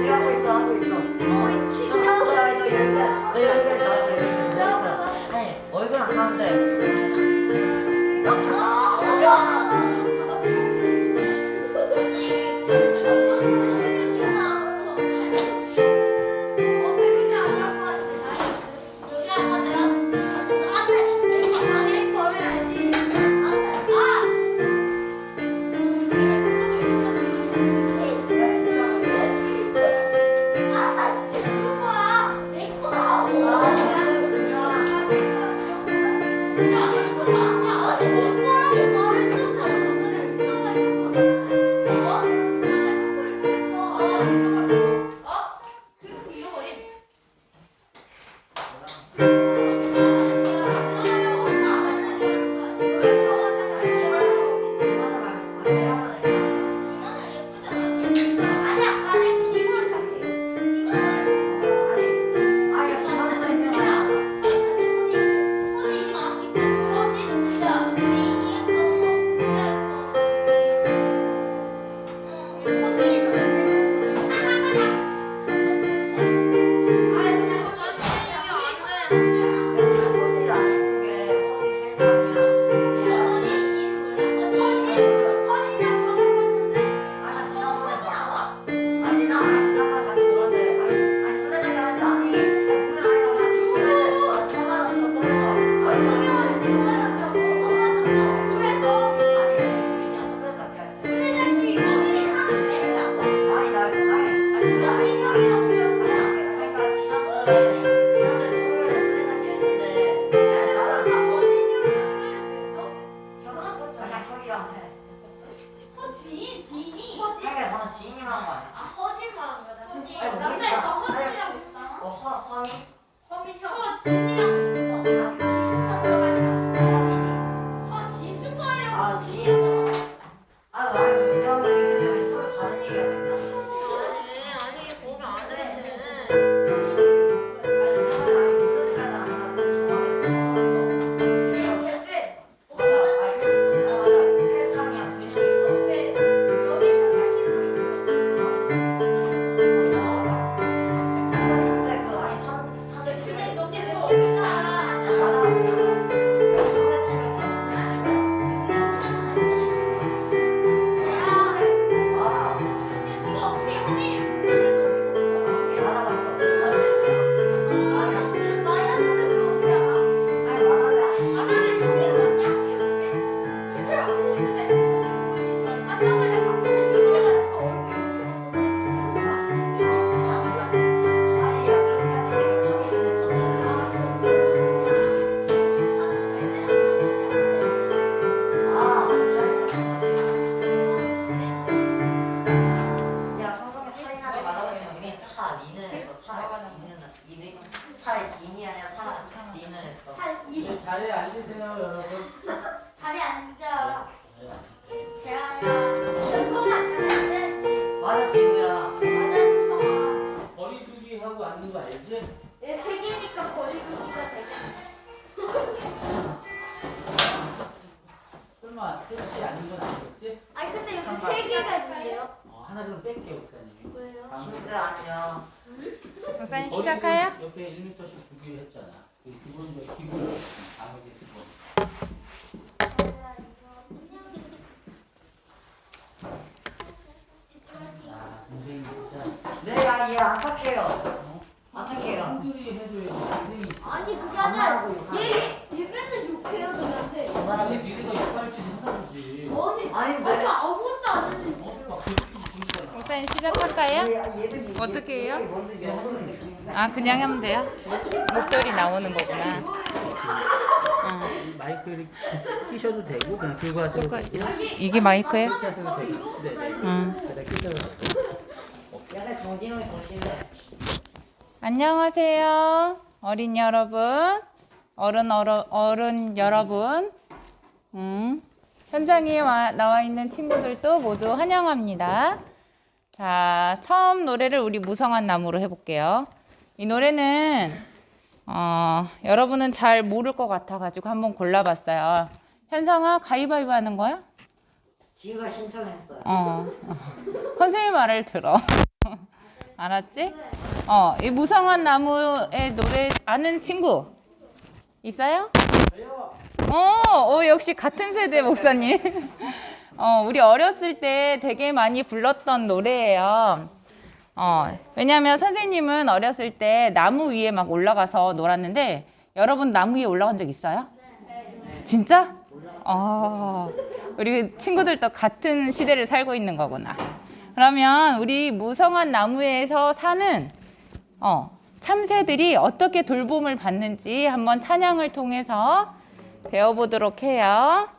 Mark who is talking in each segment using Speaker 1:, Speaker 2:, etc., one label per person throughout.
Speaker 1: 지금 하고 있어. 진짜? 너 여기까지 나왔어. 아니, 얼굴 안 나오면 돼.
Speaker 2: 자리에 앉으세요, 여러분.
Speaker 3: 자리에 앉아. 재아야. 성아 잘해.
Speaker 1: 맞아, 지우야.
Speaker 3: 맞아, 성아.
Speaker 2: 거리두기 하고 앉는 거 알지?
Speaker 3: 내 세 개니까 거리두기가 되겠네.
Speaker 2: 설마 셋이 앉는 건 아니겠지?
Speaker 3: 아니 근데 여기 세 개가 있는데요?
Speaker 2: 하나 좀 뺄게요, 목사님이.
Speaker 3: 왜요?
Speaker 1: 진짜 아니야.
Speaker 4: 목사님 시작해요?
Speaker 2: 옆에 1m씩 두기로 했잖아. 그 기본적인 기본. 나머지 기본. 아, 동생이 진짜.
Speaker 1: 내가 얘 안착해요. 안착해요.
Speaker 2: 한둘이 해줘야 동생이.
Speaker 3: 아니 그게 아니라 얘 맨날 욕해요 저한테.
Speaker 2: 근데 니네가 역할 짓 했나 보지.
Speaker 1: 아닌데.
Speaker 3: 아니 아무것도 안 했는데.
Speaker 2: 막 그렇게 보니까.
Speaker 4: 목사님 시작할까요? 어떻게 해요? 아 그냥 하면 돼요? 목소리 나오는 거구나.
Speaker 2: 마이크를 끼셔도 되고 그냥 들고 하셔도 되고
Speaker 4: 이게 마이크예요?
Speaker 2: 이렇게 하셔도 되고. 네. 그냥 끼셔도 되고.
Speaker 1: 약간 정진호이 정신에.
Speaker 4: 안녕하세요, 어린 여러분, 어른 여러분. 현장에 나와 있는 친구들도 모두 환영합니다. 자, 처음 노래를 우리 무성한 나무로 해볼게요. 이 노래는 여러분은 잘 모를 것 같아가지고 한번 골라봤어요. 현성아, 가위바위보 하는 거야?
Speaker 1: 지우가 신청했어요.
Speaker 4: 선생님 말을 들어. 알았지? 이 무성한 나무의 노래 아는 친구 있어요? 역시 같은 세대 목사님. 우리 어렸을 때 되게 많이 불렀던 노래예요. 왜냐면 선생님은 어렸을 때 나무 위에 막 올라가서 놀았는데 여러분 나무 위에 올라간 적 있어요? 진짜? 우리 친구들도 같은 시대를 살고 있는 거구나. 그러면 우리 무성한 나무에서 사는 참새들이 어떻게 돌봄을 받는지 한번 찬양을 통해서 배워보도록 해요.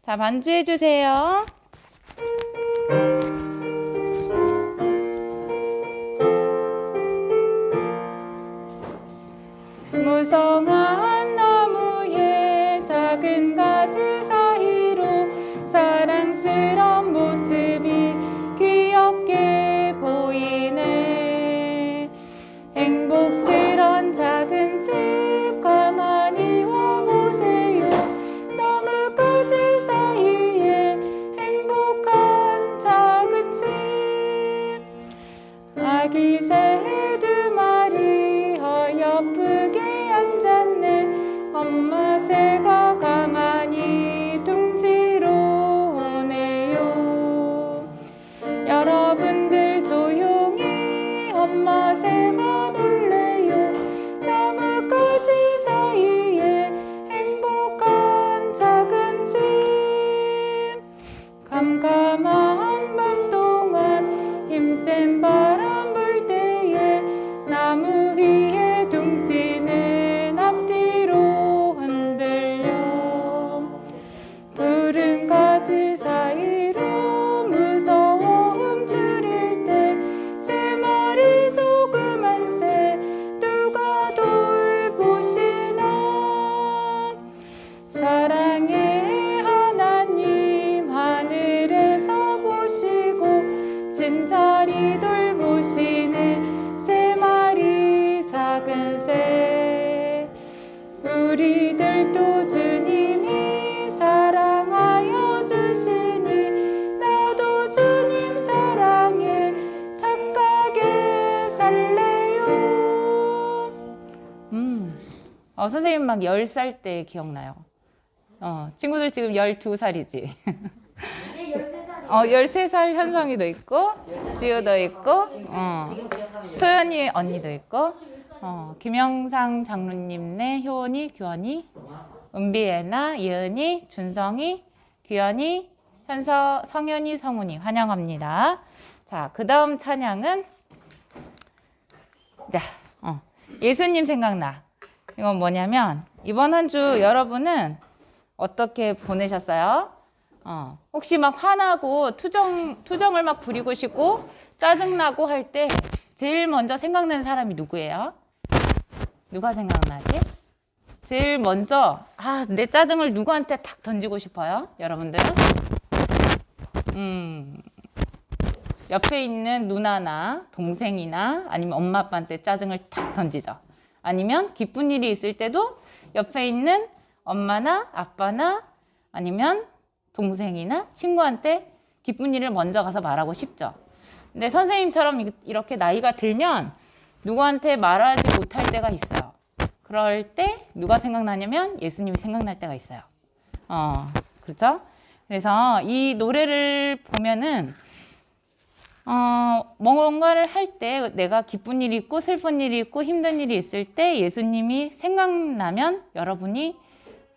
Speaker 4: 자, 반주해 주세요. 무성한 나무의 작은 가지 사이로 사랑스런 모습이 귀엽게 보이네. 행복스런 작은 집 가만히 와보세요. 나뭇가지 사이에 행복한 작은 집. 아기 새 두 마리 어여쁘게 앉았네. 엄마 새가 가만히 둥지로 오네요. 여러분들 조용히 엄마 새가 놀래요. 나뭇가지 사이에 행복한 작은 집. 캄캄한 밤 동안 힘센 바람 불 때에 나무 위에 둥지는 앞뒤로 흔들려. 푸른 가지 사이로 무서워 움츠릴 때 세 마리 조그만 새 누가 돌보시나. 사랑의 하나님 하늘에서 보시고 진절히 돌보시는 세 마리 작은 새. 우리들도 주님이 사랑하여 주시니 나도 주님 사랑에 착하게 살래요. 선생님 막 10살 때 기억나요. 친구들 지금 12살이지. 13살 현성이도 있고 지우도 있고
Speaker 1: 지금 기억하면
Speaker 4: 소연이 언니도 있고 김영상 장로님네 효원이, 규원이, 은비애나, 예은이, 준성이, 규현이, 현서, 성현이, 성훈이 환영합니다. 자, 그 다음 찬양은 예수님 생각나. 이건 뭐냐면 이번 한 주 여러분은 어떻게 보내셨어요? 혹시 막 화나고 투정을 막 부리고 싶고 짜증나고 할 때 제일 먼저 생각나는 사람이 누구예요? 누가 생각나지? 제일 먼저 내 짜증을 누구한테 탁 던지고 싶어요? 여러분들은? 옆에 있는 누나나 동생이나 아니면 엄마 아빠한테 짜증을 탁 던지죠. 아니면 기쁜 일이 있을 때도 옆에 있는 엄마나 아빠나 아니면 동생이나 친구한테 기쁜 일을 먼저 가서 말하고 싶죠. 근데 선생님처럼 이렇게 나이가 들면 누구한테 말하지 못할 때가 있어요. 그럴 때 누가 생각나냐면 예수님이 생각날 때가 있어요. 그렇죠? 그래서 이 노래를 보면은 뭔가를 할 때 내가 기쁜 일이 있고 슬픈 일이 있고 힘든 일이 있을 때 예수님이 생각나면 여러분이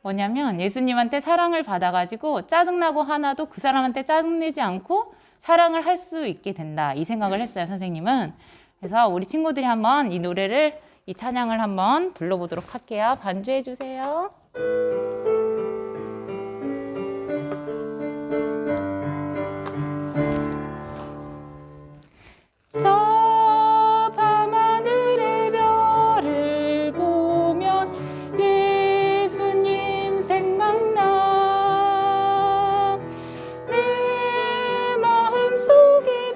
Speaker 4: 뭐냐면 예수님한테 사랑을 받아가지고 짜증나고 화나도 그 사람한테 짜증내지 않고 사랑을 할 수 있게 된다. 이 생각을 했어요, 선생님은. 그래서 우리 친구들이 한번 이 노래를, 이 찬양을 한번 불러보도록 할게요. 반주해 주세요. 저 밤하늘의 별을 보면 예수님 생각나. 내 마음속에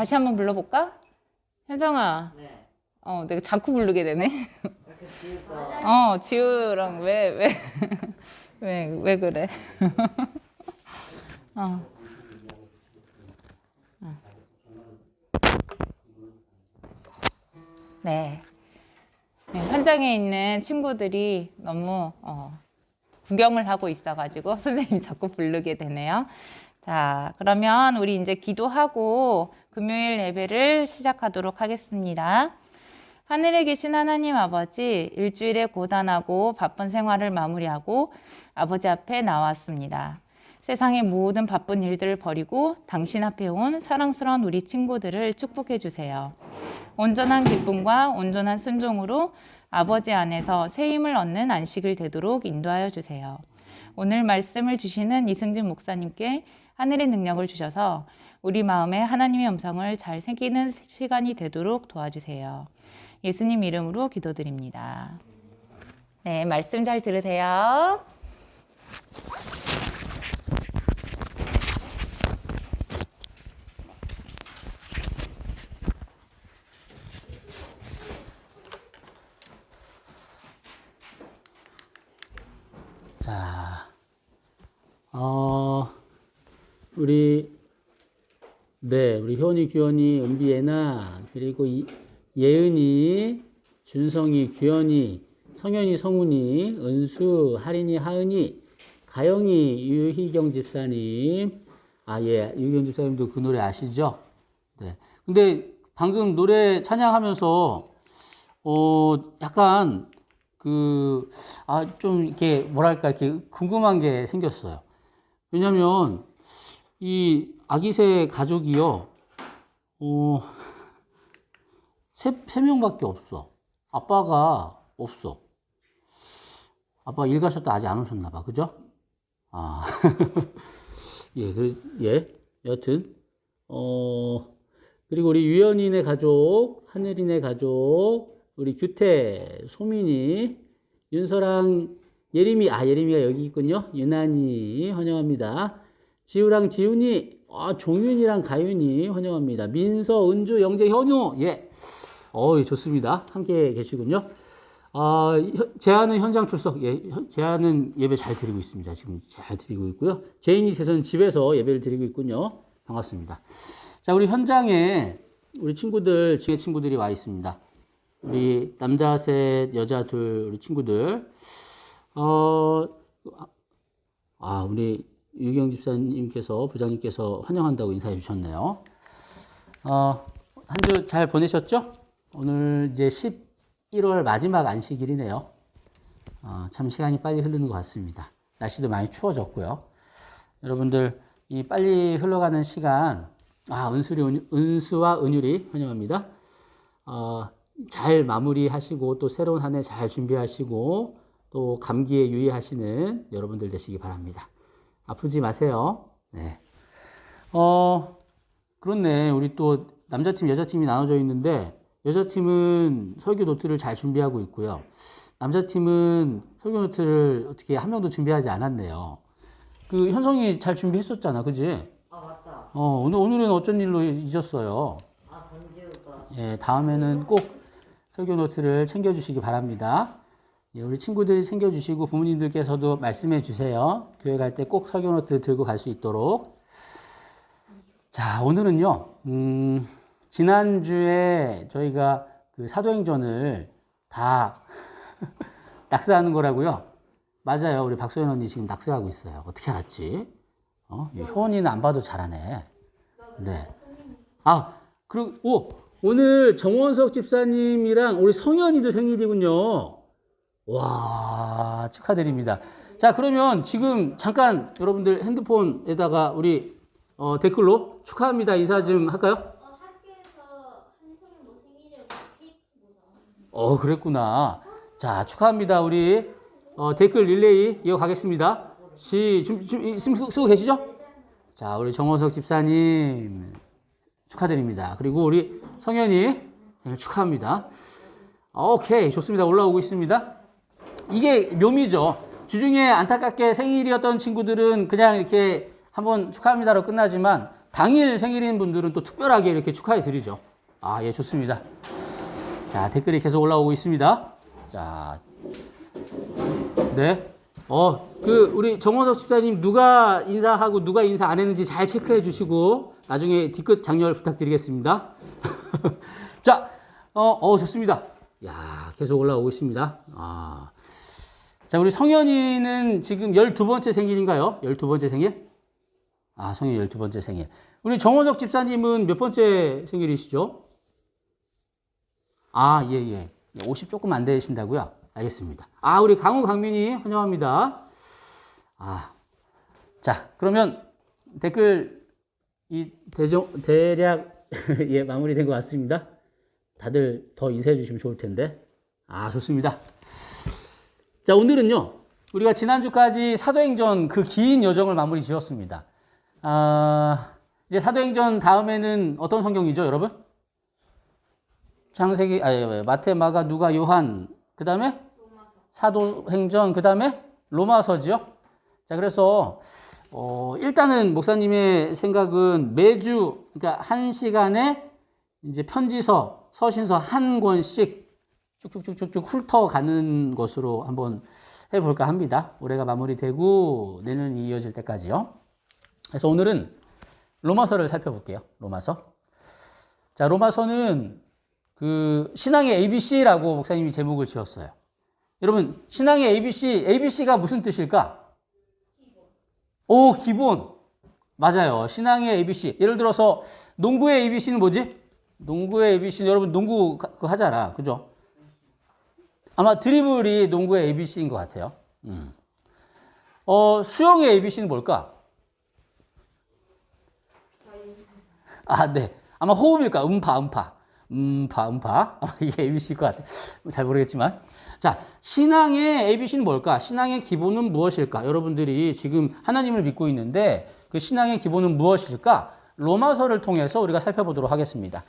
Speaker 4: 다시 한번 불러볼까? 현성아,
Speaker 1: 네.
Speaker 4: 내가 자꾸 부르게 되네.
Speaker 1: 이렇게 지을 거.
Speaker 4: 지우랑 왜 그래? 어. 네. 네, 현장에 있는 친구들이 너무 구경을 하고 있어가지고 선생님이 자꾸 부르게 되네요. 자, 그러면 우리 이제 기도하고 금요일 예배를 시작하도록 하겠습니다. 하늘에 계신 하나님 아버지, 일주일에 고단하고 바쁜 생활을 마무리하고 아버지 앞에 나왔습니다. 세상의 모든 바쁜 일들을 버리고 당신 앞에 온 사랑스러운 우리 친구들을 축복해 주세요. 온전한 기쁨과 온전한 순종으로 아버지 안에서 새 힘을 얻는 안식을 되도록 인도하여 주세요. 오늘 말씀을 주시는 이승진 목사님께 하늘의 능력을 주셔서 우리 마음에 하나님의 음성을 잘 새기는 시간이 되도록 도와주세요. 예수님 이름으로 기도드립니다. 네, 말씀 잘 들으세요.
Speaker 2: 자, 우리 효원이, 규현이, 은비, 애나, 그리고 예은이, 준성이, 규현이, 성현이, 성훈이, 은수, 하린이, 하은이, 가영이, 유희경 집사님. 유희경 집사님도 그 노래 아시죠? 네. 근데 방금 노래 찬양하면서, 약간, 좀 이렇게, 이렇게 궁금한 게 생겼어요. 왜냐면, 이 아기새 가족이요, 세 명밖에 없어. 아빠가 없어. 아빠 일 가셨다 아직 안 오셨나봐. 그죠? 여튼, 그리고 우리 유연이네 가족, 하늘이네 가족, 우리 규태, 소민이, 윤서랑 예림이가 여기 있군요. 유난히 환영합니다. 지우랑 지훈이, 종윤이랑 가윤이 환영합니다. 민서, 은주, 영재, 현우, 좋습니다. 함께 계시군요. 제아는 현장 출석, 제아는 예배 잘 드리고 있습니다. 지금 잘 드리고 있고요. 제인이 셋은 집에서 예배를 드리고 있군요. 반갑습니다. 자, 우리 현장에 우리 친구들, 중에 친구들이 와 있습니다. 우리 남자 셋, 여자 둘, 우리 친구들. 우리 유경 집사님께서, 부장님께서 환영한다고 인사해 주셨네요. 한 주 잘 보내셨죠? 오늘 이제 11월 마지막 안식일이네요. 참 시간이 빨리 흐르는 것 같습니다. 날씨도 많이 추워졌고요. 여러분들, 이 빨리 흘러가는 시간, 은수와 은율이 환영합니다. 잘 마무리하시고, 또 새로운 한 해 잘 준비하시고, 또 감기에 유의하시는 여러분들 되시기 바랍니다. 아프지 마세요. 네. 그렇네. 우리 또 남자팀, 여자팀이 나눠져 있는데, 여자팀은 설교 노트를 잘 준비하고 있고요. 남자팀은 설교 노트를 어떻게 한 명도 준비하지 않았네요. 현성이 잘 준비했었잖아. 그지?
Speaker 1: 맞다.
Speaker 2: 오늘은 어쩐 일로 잊었어요.
Speaker 1: 전지우가.
Speaker 2: 다음에는 꼭 설교 노트를 챙겨주시기 바랍니다. 우리 친구들이 챙겨주시고 부모님들께서도 말씀해 주세요. 교회 갈 때 꼭 설교 노트 들고 갈 수 있도록. 자, 오늘은요, 지난주에 저희가 그 사도행전을 다 낙서하는 거라고요? 맞아요. 우리 박소연 언니 지금 낙서하고 있어요. 어떻게 알았지? 효원이는 안 봐도 잘하네. 네. 오늘 정원석 집사님이랑 우리 성현이도 생일이군요. 와, 축하드립니다. 자, 그러면 지금 잠깐 여러분들 핸드폰에다가 우리 댓글로 축하합니다 인사 좀 할까요?
Speaker 3: 학교에서 한성이 뭐 생일이라고 케이크
Speaker 2: 그랬구나. 자, 축하합니다. 우리 댓글 릴레이 이어가겠습니다. 쓰고 계시죠? 자, 우리 정원석 집사님 축하드립니다. 그리고 우리 성현이 축하합니다. 오케이, 좋습니다. 올라오고 있습니다. 이게 묘미죠. 주중에 안타깝게 생일이었던 친구들은 그냥 이렇게 한번 축하합니다로 끝나지만 당일 생일인 분들은 또 특별하게 이렇게 축하해 드리죠. 아, 예, 좋습니다. 자, 댓글이 계속 올라오고 있습니다. 자, 네. 우리 정원석 집사님 누가 인사하고 누가 인사 안 했는지 잘 체크해 주시고 나중에 뒤끝 장렬 부탁드리겠습니다. 자, 좋습니다. 야, 계속 올라오고 있습니다. 아. 자, 우리 성현이는 지금 12번째 생일인가요? 12번째 생일? 아, 성현이 12번째 생일. 우리 정원석 집사님은 몇 번째 생일이시죠? 아, 예. 50 조금 안 되신다고요? 알겠습니다. 아, 우리 강우 강민이 환영합니다. 아, 자, 그러면 댓글 대략 예, 마무리된 것 같습니다. 다들 더 인사해 주시면 좋을 텐데. 아, 좋습니다. 자, 오늘은요, 우리가 지난주까지 사도행전 그 긴 여정을 마무리 지었습니다. 이제 사도행전 다음에는 어떤 성경이죠, 여러분? 창세기, 마태, 마가, 누가, 요한, 그 다음에 사도행전, 그 다음에 로마서지요. 자, 그래서 일단은 목사님의 생각은 매주, 그러니까 한 시간에 이제 편지서, 서신서 한 권씩 쭉쭉쭉쭉 훑어가는 것으로 한번 해볼까 합니다. 올해가 마무리되고 내년이 이어질 때까지요. 그래서 오늘은 로마서를 살펴볼게요. 로마서. 자, 로마서는 그 신앙의 ABC라고 목사님이 제목을 지었어요. 여러분, 신앙의 ABC가 무슨 뜻일까? 오, 기본. 맞아요. 신앙의 ABC. 예를 들어서 농구의 ABC는 뭐지? 농구의 ABC는 여러분 농구 그거 하잖아. 그죠? 아마 드리블이 농구의 ABC인 것 같아요. 수영의 ABC는 뭘까? 아, 네. 아마 호흡일까? 음파. 아마 이게 ABC일 것 같아요. 잘 모르겠지만. 자, 신앙의 ABC는 뭘까? 신앙의 기본은 무엇일까? 여러분들이 지금 하나님을 믿고 있는데 그 신앙의 기본은 무엇일까? 로마서를 통해서 우리가 살펴보도록 하겠습니다.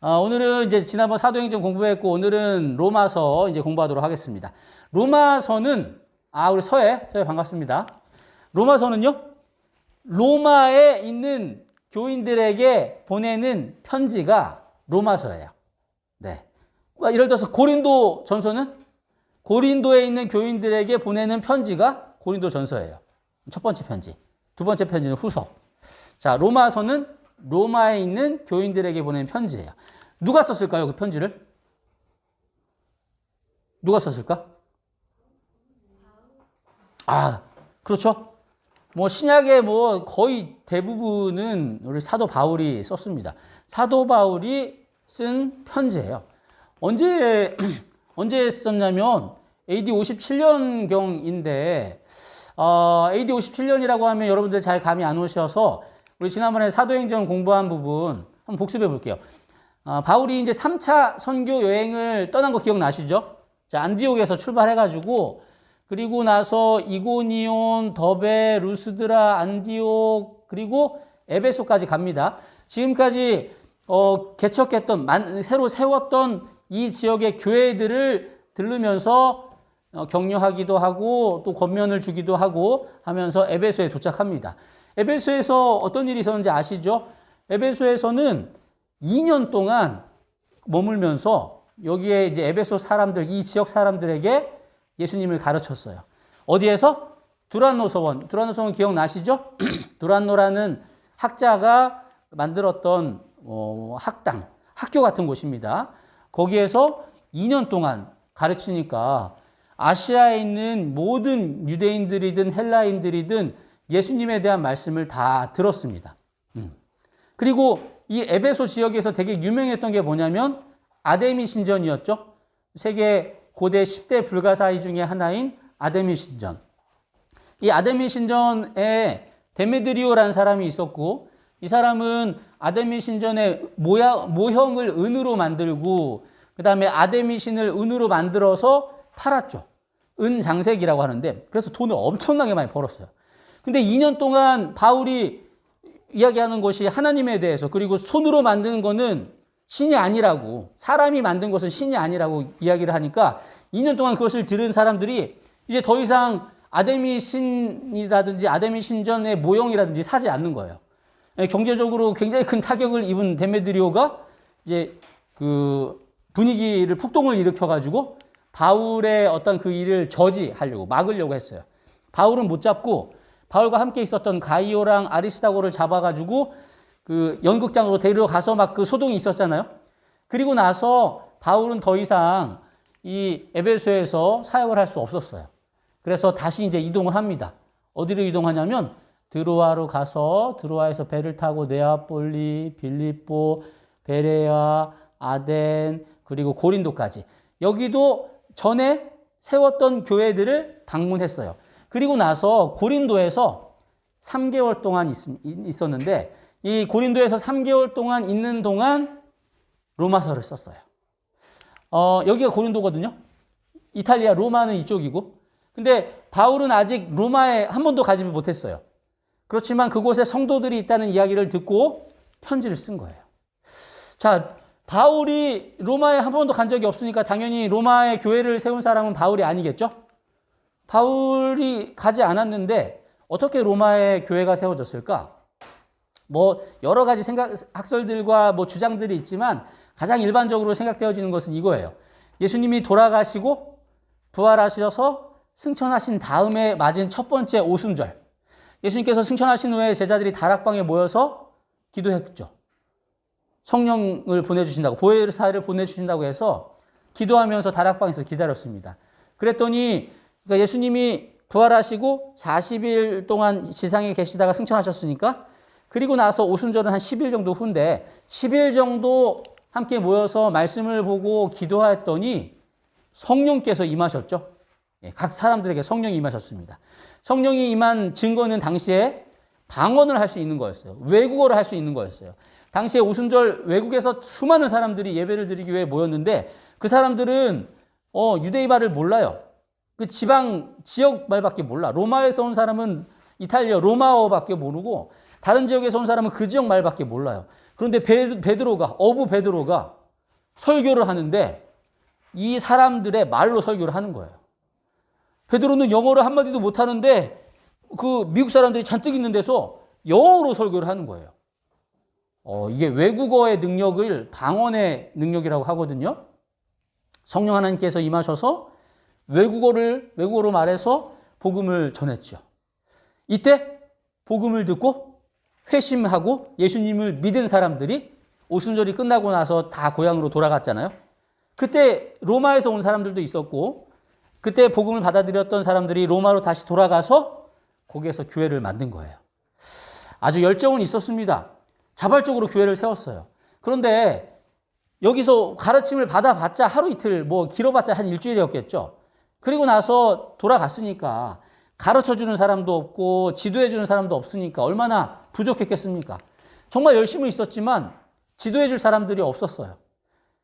Speaker 2: 오늘은 이제 지난번 사도행전 공부했고 오늘은 로마서 이제 공부하도록 하겠습니다. 로마서는 우리 서해 반갑습니다. 로마서는요, 로마에 있는 교인들에게 보내는 편지가 로마서예요. 네. 예를 들어서 고린도 전서는 고린도에 있는 교인들에게 보내는 편지가 고린도 전서예요. 첫 번째 편지. 두 번째 편지는 후서. 자, 로마서는 로마에 있는 교인들에게 보내는 편지예요. 누가 썼을까요, 그 편지를? 누가 썼을까? 그렇죠. 뭐 신약의 뭐 거의 대부분은 우리 사도 바울이 썼습니다. 사도 바울이 쓴 편지예요. 언제 썼냐면 AD 57년경인데 AD 57년이라고 하면 여러분들 잘 감이 안 오셔서 우리 지난번에 사도행전 공부한 부분 한번 복습해 볼게요. 바울이 이제 3차 선교 여행을 떠난 거 기억나시죠? 자, 안디옥에서 출발해가지고 그리고 나서 이고니온, 더베, 루스드라, 안디옥 그리고 에베소까지 갑니다. 지금까지 개척했던 새로 세웠던 이 지역의 교회들을 들르면서 격려하기도 하고 또 권면을 주기도 하고 하면서 에베소에 도착합니다. 에베소에서 어떤 일이 있었는지 아시죠? 에베소에서는 2년 동안 머물면서 여기에 이제 에베소 사람들, 이 지역 사람들에게 예수님을 가르쳤어요. 어디에서? 두란노서원 기억나시죠? 두란노라는 학자가 만들었던 학교 같은 곳입니다. 거기에서 2년 동안 가르치니까 아시아에 있는 모든 유대인들이든 헬라인들이든 예수님에 대한 말씀을 다 들었습니다. 그리고 이 에베소 지역에서 되게 유명했던 게 뭐냐면 아데미 신전이었죠. 세계 고대 10대 불가사의 중에 하나인 아데미 신전. 이 아데미 신전에 데메드리오라는 사람이 있었고 이 사람은 아데미 신전의 모형을 은으로 만들고 그 다음에 아데미 신을 은으로 만들어서 팔았죠. 은장색이라고 하는데 그래서 돈을 엄청나게 많이 벌었어요. 근데 2년 동안 바울이 이야기하는 것이 하나님에 대해서 그리고 손으로 만드는 거는 신이 아니라고 사람이 만든 것은 신이 아니라고 이야기를 하니까 2년 동안 그것을 들은 사람들이 이제 더 이상 아데미 신이라든지 아데미 신전의 모형이라든지 사지 않는 거예요. 경제적으로 굉장히 큰 타격을 입은 데메드리오가 이제 그 분위기를 폭동을 일으켜가지고 바울의 어떤 그 일을 저지하려고 막으려고 했어요. 바울은 못 잡고 바울과 함께 있었던 가이오랑 아리스다고를 잡아가지고 그 연극장으로 데려가서 막 그 소동이 있었잖아요. 그리고 나서 바울은 더 이상 이 에베소에서 사역을 할 수 없었어요. 그래서 다시 이제 이동을 합니다. 어디로 이동하냐면 드로아로 가서 드로아에서 배를 타고 네아폴리, 빌립보, 베레아, 아덴 그리고 고린도까지 여기도 전에 세웠던 교회들을 방문했어요. 그리고 나서 고린도에서 3개월 동안 있었는데 이 고린도에서 3개월 동안 있는 동안 로마서를 썼어요. 여기가 고린도거든요. 이탈리아 로마는 이쪽이고 근데 바울은 아직 로마에 한 번도 가지 못했어요. 그렇지만 그곳에 성도들이 있다는 이야기를 듣고 편지를 쓴 거예요. 자, 바울이 로마에 한 번도 간 적이 없으니까 당연히 로마에 교회를 세운 사람은 바울이 아니겠죠? 바울이 가지 않았는데 어떻게 로마에 교회가 세워졌을까? 뭐 여러 가지 학설들과 뭐 주장들이 있지만 가장 일반적으로 생각되어지는 것은 이거예요. 예수님이 돌아가시고 부활하셔서 승천하신 다음에 맞은 첫 번째 오순절. 예수님께서 승천하신 후에 제자들이 다락방에 모여서 기도했죠. 성령을 보내주신다고, 보혜사를 보내주신다고 해서 기도하면서 다락방에서 기다렸습니다. 그랬더니 그러니까 예수님이 부활하시고 40일 동안 지상에 계시다가 승천하셨으니까 그리고 나서 오순절은 한 10일 정도 후인데 10일 정도 함께 모여서 말씀을 보고 기도했더니 성령께서 임하셨죠. 각 사람들에게 성령이 임하셨습니다. 성령이 임한 증거는 당시에 방언을 할 수 있는 거였어요. 외국어를 할 수 있는 거였어요. 당시에 오순절 외국에서 수많은 사람들이 예배를 드리기 위해 모였는데 그 사람들은 유대인말을 몰라요. 그 지역 말밖에 몰라. 로마에서 온 사람은 이탈리아 로마어밖에 모르고 다른 지역에서 온 사람은 그 지역 말밖에 몰라요. 그런데 어부 베드로가 설교를 하는데 이 사람들의 말로 설교를 하는 거예요. 베드로는 영어를 한마디도 못하는데 그 미국 사람들이 잔뜩 있는 데서 영어로 설교를 하는 거예요. 이게 외국어의 능력을 방언의 능력이라고 하거든요. 성령 하나님께서 임하셔서 외국어로 말해서 복음을 전했죠. 이때 복음을 듣고 회심하고 예수님을 믿은 사람들이 오순절이 끝나고 나서 다 고향으로 돌아갔잖아요. 그때 로마에서 온 사람들도 있었고 그때 복음을 받아들였던 사람들이 로마로 다시 돌아가서 거기에서 교회를 만든 거예요. 아주 열정은 있었습니다. 자발적으로 교회를 세웠어요. 그런데 여기서 가르침을 받아봤자 하루 이틀, 뭐 길어봤자 한 일주일이었겠죠. 그리고 나서 돌아갔으니까 가르쳐주는 사람도 없고 지도해주는 사람도 없으니까 얼마나 부족했겠습니까? 정말 열심히 있었지만 지도해줄 사람들이 없었어요.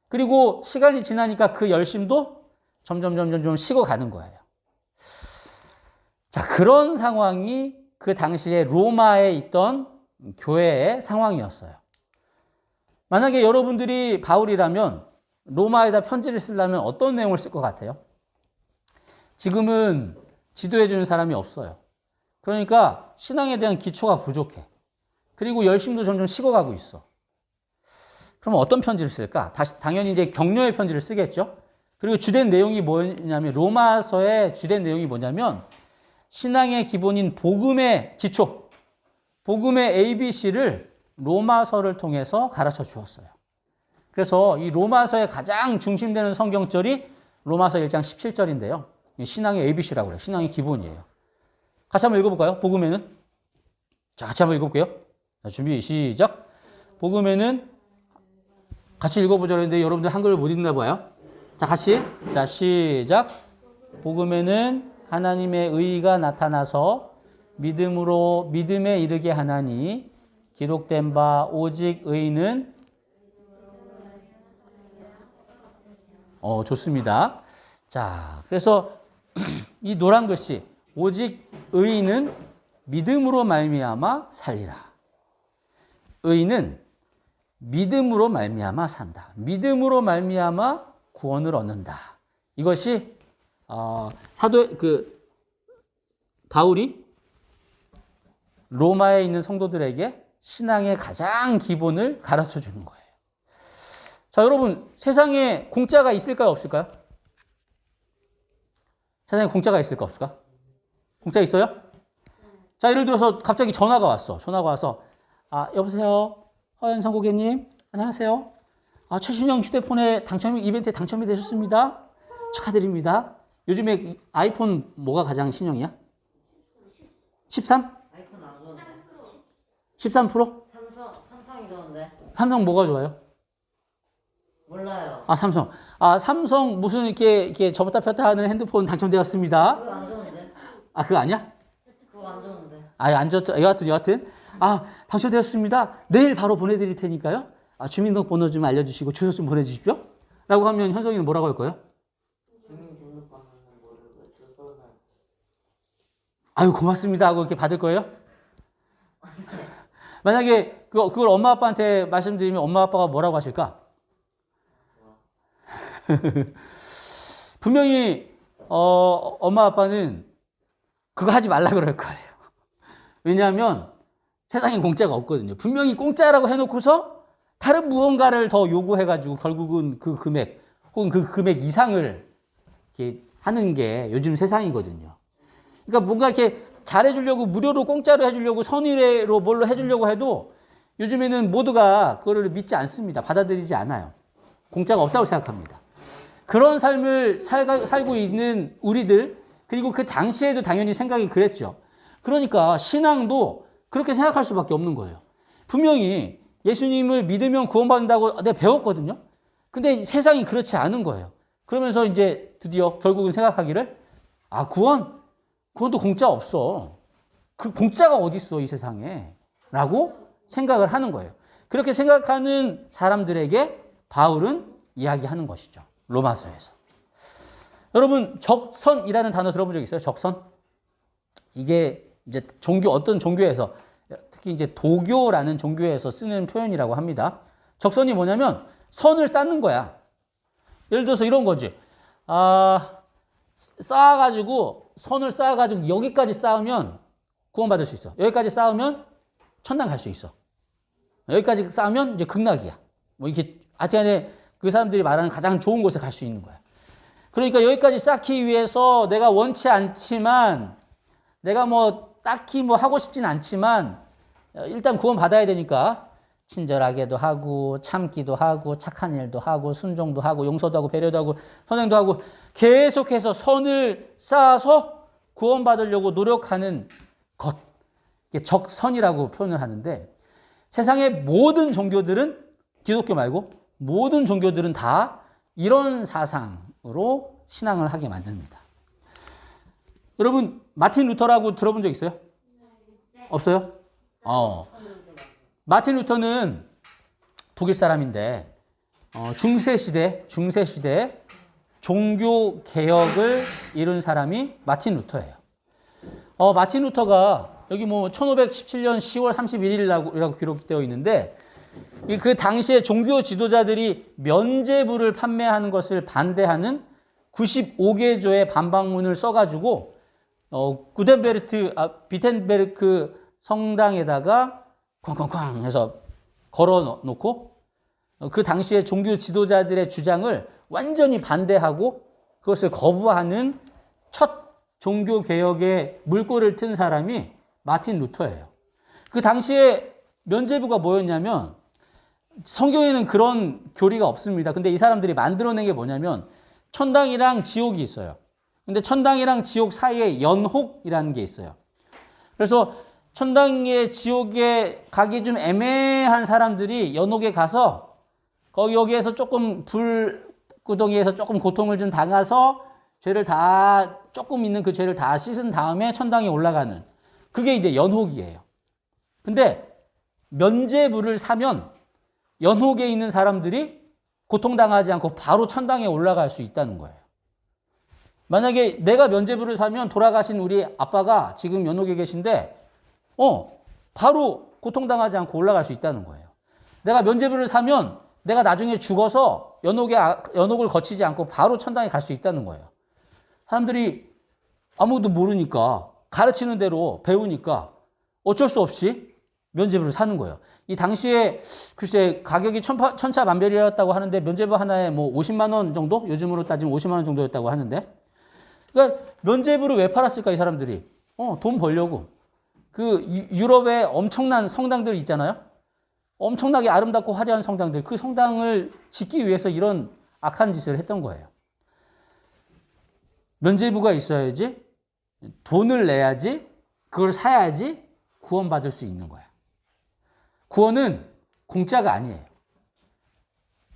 Speaker 2: 그리고 시간이 지나니까 그 열심도 점점 좀 식어가는 거예요. 자, 그런 상황이 그 당시에 로마에 있던 교회의 상황이었어요. 만약에 여러분들이 바울이라면 로마에다 편지를 쓰려면 어떤 내용을 쓸 것 같아요? 지금은 지도해주는 사람이 없어요. 그러니까 신앙에 대한 기초가 부족해. 그리고 열심도 점점 식어가고 있어. 그럼 어떤 편지를 쓸까? 당연히 이제 격려의 편지를 쓰겠죠. 그리고 주된 내용이 뭐냐면 로마서의 주된 내용이 뭐냐면 신앙의 기본인 복음의 기초, 복음의 ABC를 로마서를 통해서 가르쳐 주었어요. 그래서 이 로마서의 가장 중심되는 성경절이 로마서 1장 17절인데요. 신앙의 ABC라고 그래요. 신앙의 기본이에요. 같이 한번 읽어볼까요? 복음에는? 자, 같이 한번 읽어볼게요. 자, 준비, 시작. 복음에는 같이 읽어보자 그랬는데 여러분들 한글을 못 읽나 봐요. 자, 같이. 자, 시작. 복음에는 하나님의 의가 나타나서 믿음에 이르게 하나니 기록된 바 오직 의는 좋습니다. 자, 그래서 이 노란 글씨 오직 의는 믿음으로 말미암아 살리라. 의는 믿음으로 말미암아 산다. 믿음으로 말미암아 구원을 얻는다. 이것이 바울이 로마에 있는 성도들에게 신앙의 가장 기본을 가르쳐 주는 거예요. 자, 여러분, 세상에 공짜가 있을까요, 없을까요? 세상에 공짜가 있을까, 없을까? 공짜 있어요? 자, 예를 들어서 갑자기 전화가 왔어. 전화가 와서, 여보세요? 허연성 고객님, 안녕하세요. 최신형 휴대폰에 이벤트에 당첨이 되셨습니다. 축하드립니다. 요즘에 아이폰 뭐가 가장 신형이야? 13?
Speaker 1: 아이폰 안 좋은데.
Speaker 2: 13 프로?
Speaker 1: 삼성이 좋은데.
Speaker 2: 삼성 뭐가 좋아요?
Speaker 1: 몰라요.
Speaker 2: 삼성. 삼성 무슨 이렇게 접었다 폈다 하는 핸드폰 당첨되었습니다.
Speaker 1: 그거 안 좋은데.
Speaker 2: 그거 아니야?
Speaker 1: 그거 안 좋은데.
Speaker 2: 안 좋다. 여하튼. 당첨되었습니다. 내일 바로 보내드릴 테니까요. 주민등록번호 좀 알려주시고 주소 좀 보내주십시오. 라고 하면 현성이는 뭐라고 할 거예요?
Speaker 1: 주민등록번호는 모르고 주소는.
Speaker 2: 아유, 고맙습니다 하고 이렇게 받을 거예요? 만약에 그걸 엄마 아빠한테 말씀드리면 엄마 아빠가 뭐라고 하실까? 분명히 엄마 아빠는 그거 하지 말라 그럴 거예요. 왜냐하면 세상에 공짜가 없거든요. 분명히 공짜라고 해놓고서 다른 무언가를 더 요구해가지고 결국은 그 금액 혹은 그 금액 이상을 이렇게 하는 게 요즘 세상이거든요. 그러니까 뭔가 이렇게 잘해주려고 무료로 공짜로 해주려고 선의로 뭘로 해주려고 해도 요즘에는 모두가 그거를 믿지 않습니다. 받아들이지 않아요. 공짜가 없다고 생각합니다. 그런 삶을 살고 있는 우리들, 그리고 그 당시에도 당연히 생각이 그랬죠. 그러니까 신앙도 그렇게 생각할 수밖에 없는 거예요. 분명히 예수님을 믿으면 구원받는다고 내가 배웠거든요. 근데 세상이 그렇지 않은 거예요. 그러면서 이제 드디어 결국은 생각하기를 구원도 공짜 없어. 그 공짜가 어디 있어 이 세상에 라고 생각을 하는 거예요. 그렇게 생각하는 사람들에게 바울은 이야기하는 것이죠. 로마서에서. 여러분, 적선이라는 단어 들어본 적 있어요? 적선? 이게 이제 어떤 종교에서, 특히 이제 도교라는 종교에서 쓰는 표현이라고 합니다. 적선이 뭐냐면 선을 쌓는 거야. 예를 들어서 이런 거지. 선을 쌓아가지고 여기까지 쌓으면 구원받을 수 있어. 여기까지 쌓으면 천당 갈 수 있어. 여기까지 쌓으면 이제 극락이야. 이렇게 하여튼간에 그 사람들이 말하는 가장 좋은 곳에 갈 수 있는 거야. 그러니까 여기까지 쌓기 위해서 내가 원치 않지만, 내가 딱히 하고 싶진 않지만 일단 구원받아야 되니까 친절하게도 하고 참기도 하고 착한 일도 하고 순종도 하고 용서도 하고 배려도 하고 선행도 하고 계속해서 선을 쌓아서 구원받으려고 노력하는 것, 이게 적선이라고 표현을 하는데, 세상의 모든 종교들은, 기독교 말고 모든 종교들은 다 이런 사상으로 신앙을 하게 만듭니다. 여러분, 마틴 루터라고 들어본 적 있어요? 없어요? 마틴 루터는 독일 사람인데 중세 시대 종교 개혁을 이룬 사람이 마틴 루터예요. 마틴 루터가 여기 1517년 10월 31일이라고 기록되어 있는데, 그 당시에 종교 지도자들이 면죄부를 판매하는 것을 반대하는 95개조의 반박문을 써가지고 비텐베르크 성당에다가 쾅쾅쾅 해서 걸어놓고 그 당시에 종교 지도자들의 주장을 완전히 반대하고 그것을 거부하는 첫 종교 개혁의 물꼬를 튼 사람이 마틴 루터예요. 그 당시에 면죄부가 뭐였냐면, 성경에는 그런 교리가 없습니다. 근데 이 사람들이 만들어낸 게 뭐냐면 천당이랑 지옥이 있어요. 근데 천당이랑 지옥 사이에 연혹이라는 게 있어요. 그래서 천당에 지옥에 가기 좀 애매한 사람들이 연옥에 가서 여기에서 조금 불구덩이에서 조금 고통을 좀 당해서 죄를 다 조금 있는 그 죄를 다 씻은 다음에 천당에 올라가는, 그게 이제 연옥이에요. 근데 면죄부를 사면 연옥에 있는 사람들이 고통당하지 않고 바로 천당에 올라갈 수 있다는 거예요. 만약에 내가 면죄부를 사면 돌아가신 우리 아빠가 지금 연옥에 계신데 바로 고통당하지 않고 올라갈 수 있다는 거예요. 내가 면죄부를 사면 내가 나중에 죽어서 연옥을 거치지 않고 바로 천당에 갈 수 있다는 거예요. 사람들이 아무도 모르니까, 가르치는 대로 배우니까 어쩔 수 없이 면죄부를 사는 거예요. 이 당시에 글쎄 가격이 천차만별이었다고 하는데 면죄부 하나에 뭐 50만 원 정도? 요즘으로 따지면 50만 원 정도였다고 하는데 그러니까 면죄부를 왜 팔았을까 이 사람들이? 돈 벌려고. 그 유럽에 엄청난 성당들 있잖아요. 엄청나게 아름답고 화려한 성당들. 그 성당을 짓기 위해서 이런 악한 짓을 했던 거예요. 면죄부가 있어야지 돈을 내야지 그걸 사야지 구원받을 수 있는 거야. 구원은 공짜가 아니에요.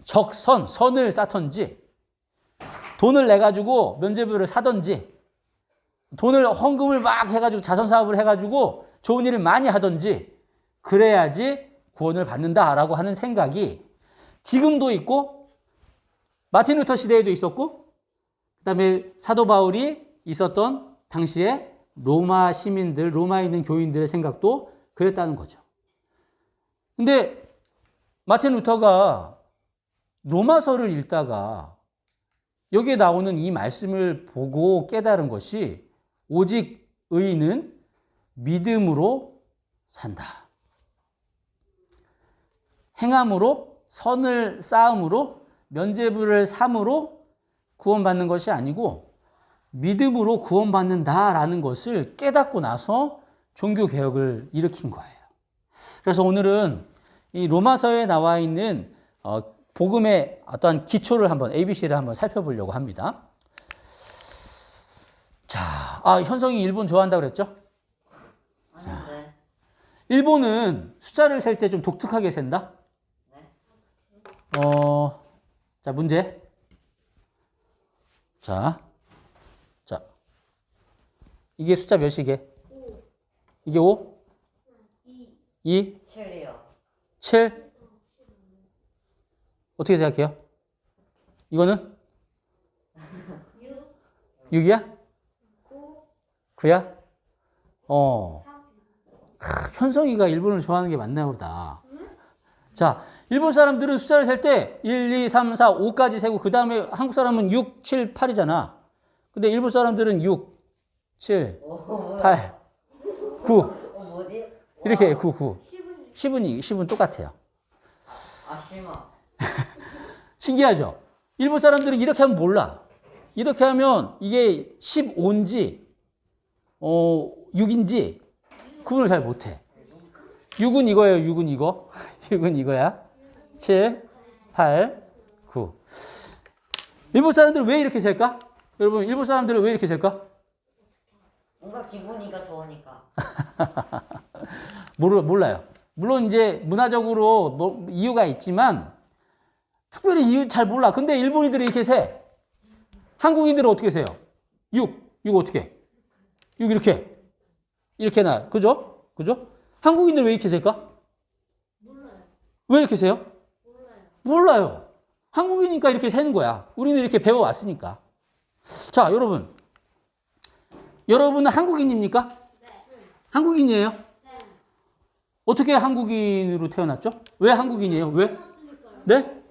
Speaker 2: 선을 쌓던지 돈을 내가지고 면죄부를 사던지 헌금을 막 해가지고 자선사업을 해가지고 좋은 일을 많이 하던지 그래야지 구원을 받는다라고 하는 생각이 지금도 있고 마틴 루터 시대에도 있었고 그다음에 사도 바울이 있었던 당시에 로마 시민들, 로마에 있는 교인들의 생각도 그랬다는 거죠. 근데 마틴 루터가 로마서를 읽다가 여기에 나오는 이 말씀을 보고 깨달은 것이 오직 의인은 믿음으로 산다. 행함으로 선을 쌓음으로 면죄부를 삼으로 구원받는 것이 아니고 믿음으로 구원받는다라는 것을 깨닫고 나서 종교개혁을 일으킨 거예요. 그래서 오늘은 이 로마서에 나와 있는 복음의 어떤 기초를 한번 ABC를 한번 살펴보려고 합니다. 자, 현성이 일본 좋아한다고 그랬죠?
Speaker 1: 아닌데.
Speaker 2: 일본은 숫자를 셀 때 좀 독특하게 센다?
Speaker 1: 네.
Speaker 2: 자, 문제. 자. 이게 숫자 몇이게? 이게 5? 2?
Speaker 1: 7이요.
Speaker 2: 7? 어떻게 생각해요? 이거는? 6이야? 9야? 현성이가 일본을 좋아하는 게 맞나 보다. 자, 일본 사람들은 숫자를 셀 때 1, 2, 3, 4, 5까지 세고 그 다음에 한국 사람은 6, 7, 8이잖아. 근데 일본 사람들은 6, 7, 8, 9
Speaker 1: 뭐지?
Speaker 2: 이렇게 해, 9, 9. 10은 똑같아요.
Speaker 1: 심어.
Speaker 2: 신기하죠? 일본 사람들은 이렇게 하면 몰라. 이렇게 하면 이게 15인지 6인지 구분을 잘 못해. 6은 이거예요. 6은 이거. 6은 이거야. 7, 8, 9. 일본 사람들은 왜 이렇게 셀까? 여러분, 일본 사람들은 왜 이렇게 셀까?
Speaker 1: 뭔가 기분이가 좋으니까.
Speaker 2: 몰라요. 물론 이제 문화적으로 뭐 이유가 있지만 특별히 이유 잘 몰라. 근데 일본인들이 이렇게 세. 한국인들은 어떻게 세요? 6. 6 어떻게? 6 이렇게 나. 그죠? 한국인들 왜 이렇게 셀까? 왜 이렇게 세요? 몰라요. 한국이니까 이렇게 세는 거야. 우리는 이렇게 배워왔으니까. 자, 여러분은 한국인입니까? 한국인이에요? 어떻게 한국인으로 태어났죠? 왜 한국인이에요? 왜? 네?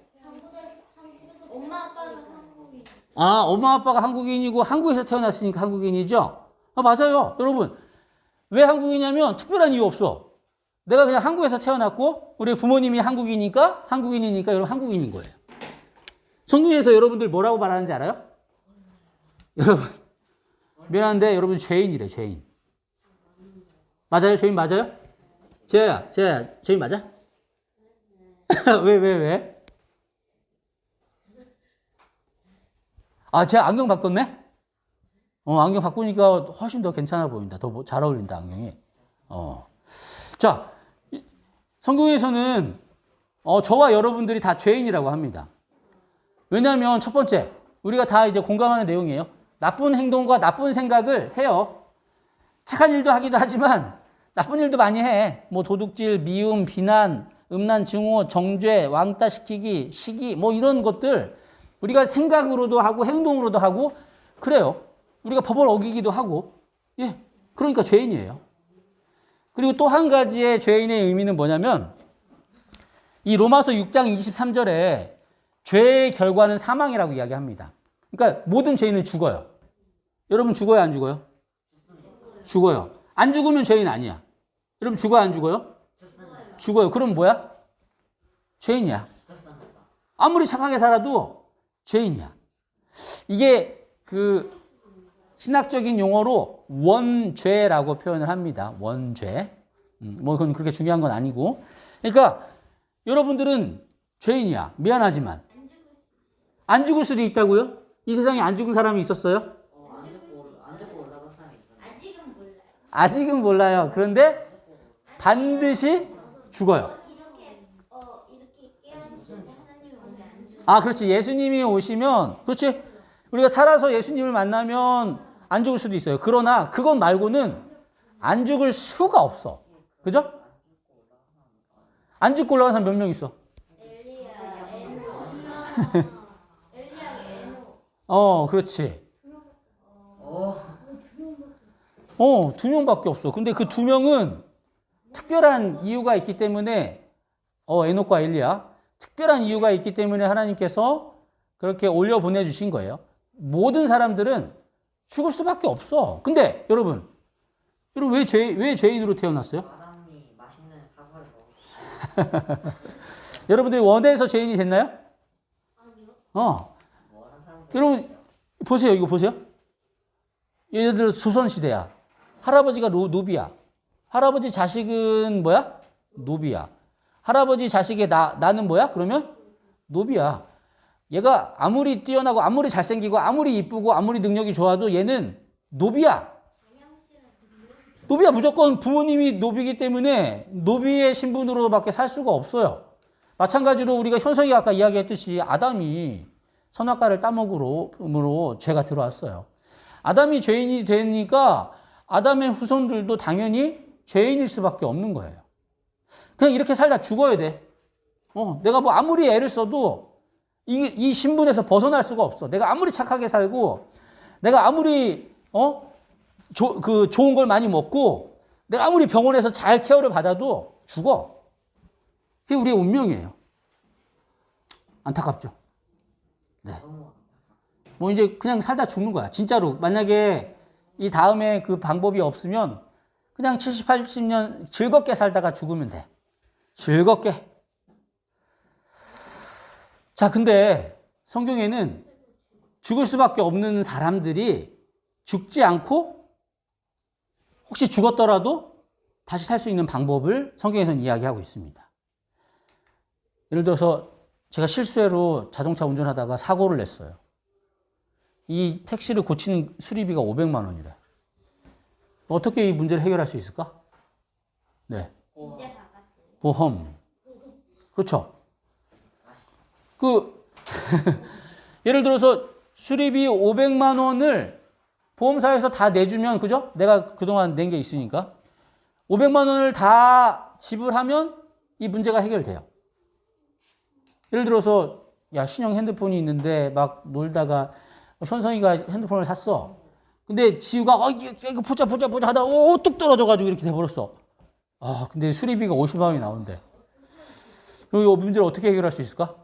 Speaker 3: 엄마 아빠는 한국인.
Speaker 2: 엄마 아빠가 한국인이고 한국에서 태어났으니까 한국인이죠? 맞아요. 여러분. 왜 한국이냐면 특별한 이유 없어. 내가 그냥 한국에서 태어났고 우리 부모님이 한국이니까 여러분 한국인인 거예요. 성경에서 여러분들 뭐라고 말하는지 알아요? 여러분 미안한데 여러분 죄인이래. 죄인. 맞아요? 죄인 맞아요? 재야 죄인 맞아? 왜? 제 안경 바꿨네? 안경 바꾸니까 훨씬 더 괜찮아 보인다. 더 잘 어울린다, 안경이. 자, 성경에서는 저와 여러분들이 다 죄인이라고 합니다. 왜냐하면 첫 번째, 우리가 다 이제 공감하는 내용이에요. 나쁜 행동과 나쁜 생각을 해요. 착한 일도 하기도 하지만 나쁜 일도 많이 해. 뭐 도둑질, 미움, 비난, 음란, 증오, 정죄, 왕따시키기, 시기 뭐 이런 것들 우리가 생각으로도 하고 행동으로도 하고 그래요. 우리가 법을 어기기도 하고 그러니까 죄인이에요. 그리고 또 한 가지의 죄인의 의미는 뭐냐면 이 로마서 6장 23절에 죄의 결과는 사망이라고 이야기합니다. 그러니까 모든 죄인은 죽어요. 여러분 죽어요, 안 죽어요? 죽어요. 안 죽으면 죄인 아니야. 여러분 죽어요, 안 죽어요? 죽어요. 그럼 뭐야? 죄인이야. 아무리 착하게 살아도 죄인이야. 이게 그 신학적인 용어로 원죄라고 표현을 합니다. 원죄. 뭐 그건 그렇게 중요한 건 아니고. 그러니까 여러분들은 죄인이야. 미안하지만. 안 죽을 수도 있다고요? 이 세상에 안 죽은 사람이 있었어요?
Speaker 1: 안 듣고 올라갈 사람이 있어요.
Speaker 3: 아직은 몰라요.
Speaker 2: 아직은 몰라요. 그런데 반드시 죽어요.
Speaker 3: 이렇게 깨어있을 때 하나님이 오면 안 죽어요.
Speaker 2: 아, 그렇지. 예수님이 오시면, 그렇지. 우리가 살아서 예수님을 만나면 안 죽을 수도 있어요. 그러나 그것 말고는 안 죽을 수가 없어. 그죠? 안 죽고 올라간 사람 몇 명 있어?
Speaker 3: 엘리야, 에노.
Speaker 2: 그렇지.
Speaker 1: 어,
Speaker 2: 2명밖에 없어. 근데 그 2명은 특별한 이유가 있기 때문에, 에녹과 엘리야. 특별한 이유가 있기 때문에 하나님께서 그렇게 올려 보내주신 거예요. 모든 사람들은 죽을 수밖에 없어. 근데 여러분 왜 죄인으로 태어났어요?
Speaker 1: 아담이 맛있는 사과를 먹었어요.
Speaker 2: 여러분들이 원해서 죄인이 됐나요?
Speaker 1: 뭐 하는 사람들
Speaker 2: 여러분 보세요. 이거 보세요. 예를 들어 조선시대야. 할아버지가 노비야. 할아버지 자식은 뭐야? 노비야. 할아버지 자식의 나는 뭐야? 그러면 노비야. 얘가 아무리 뛰어나고 아무리 잘생기고 아무리 이쁘고 아무리 능력이 좋아도 얘는 노비야. 노비야. 무조건 부모님이 노비이기 때문에 노비의 신분으로밖에 살 수가 없어요. 마찬가지로 우리가 현석이가 아까 이야기했듯이 아담이 선악과를 따먹으로 죄가 들어왔어요. 아담이 죄인이 되니까 아담의 후손들도 당연히 죄인일 수밖에 없는 거예요. 그냥 이렇게 살다 죽어야 돼. 내가 뭐 아무리 애를 써도 이 신분에서 벗어날 수가 없어. 내가 아무리 착하게 살고, 내가 아무리 좋은 걸 많이 먹고, 내가 아무리 병원에서 잘 케어를 받아도 죽어. 그게 우리의 운명이에요. 안타깝죠. 네. 뭐 이제 그냥 살다 죽는 거야. 진짜로. 만약에 이 다음에 그 방법이 없으면 그냥 70, 80년 즐겁게 살다가 죽으면 돼. 즐겁게. 자, 근데 성경에는 죽을 수밖에 없는 사람들이 죽지 않고 혹시 죽었더라도 다시 살 수 있는 방법을 성경에서는 이야기하고 있습니다. 예를 들어서 제가 실수로 자동차 운전하다가 사고를 냈어요. 이 택시를 고치는 수리비가 500만 원이래. 어떻게 이 문제를 해결할 수 있을까? 네.
Speaker 3: 진짜 바빴어요.
Speaker 2: 보험. 그렇죠. 예를 들어서 수리비 500만 원을 보험사에서 다 내주면, 그죠? 내가 그동안 낸 게 있으니까. 500만 원을 다 지불하면 이 문제가 해결돼요. 예를 들어서, 야, 신형 핸드폰이 있는데 막 놀다가 현성이가 핸드폰을 샀어. 근데 지우가, 이거 보자 하다가, 뚝 떨어져가지고 이렇게 돼버렸어. 근데 수리비가 50만 원이 나온대. 이 문제를 어떻게 해결할 수 있을까?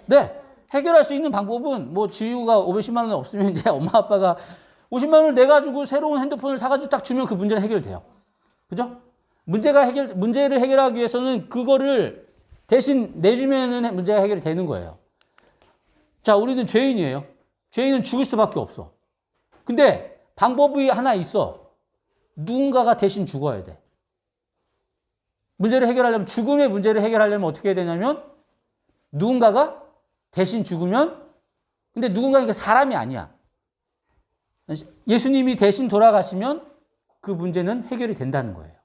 Speaker 2: 네. 해결할 수 있는 방법은 뭐 지우가 510만 원 없으면 이제 엄마 아빠가 50만 원을 내가지고 새로운 핸드폰을 사가지고 딱 주면 그 문제는 해결돼요. 그죠? 문제를 해결하기 위해서는 그거를 대신 내주면은 문제가 해결이 되는 거예요. 자, 우리는 죄인이에요. 죄인은 죽을 수밖에 없어. 근데 방법이 하나 있어. 누군가가 대신 죽어야 돼. 문제를 해결하려면, 죽음의 문제를 해결하려면 어떻게 해야 되냐면 누군가가 대신 죽으면, 근데 누군가가 사람이 아니야. 예수님이 대신 돌아가시면 그 문제는 해결이 된다는 거예요.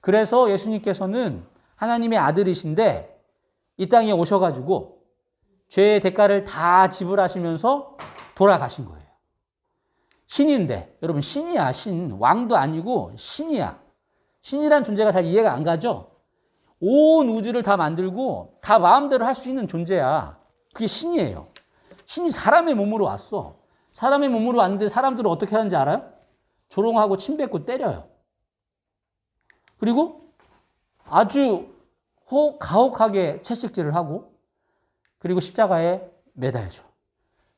Speaker 2: 그래서 예수님께서는 하나님의 아들이신데 이 땅에 오셔가지고 죄의 대가를 다 지불하시면서 돌아가신 거예요. 신인데, 여러분 신이야, 신. 왕도 아니고 신이야. 신이란 존재가 잘 이해가 안 가죠? 온 우주를 다 만들고 다 마음대로 할 수 있는 존재야. 그게 신이에요. 신이 사람의 몸으로 왔어. 사람의 몸으로 왔는데 사람들은 어떻게 하는지 알아요? 조롱하고 침 뱉고 때려요. 그리고 아주 가혹하게 채찍질을 하고, 그리고 십자가에 매달죠.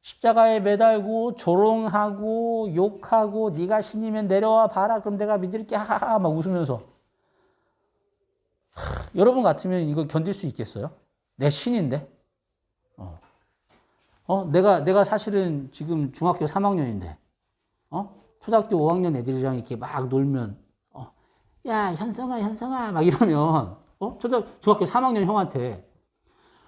Speaker 2: 십자가에 매달고 조롱하고 욕하고 네가 신이면 내려와 봐라. 그럼 내가 믿을게. 하하하 막 웃으면서. 여러분 같으면 이거 견딜 수 있겠어요? 내 신인데? 내가 사실은 지금 중학교 3학년인데, 초등학교 5학년 애들이랑 이렇게 막 놀면, 야, 현성아, 막 이러면, 중학교 3학년 형한테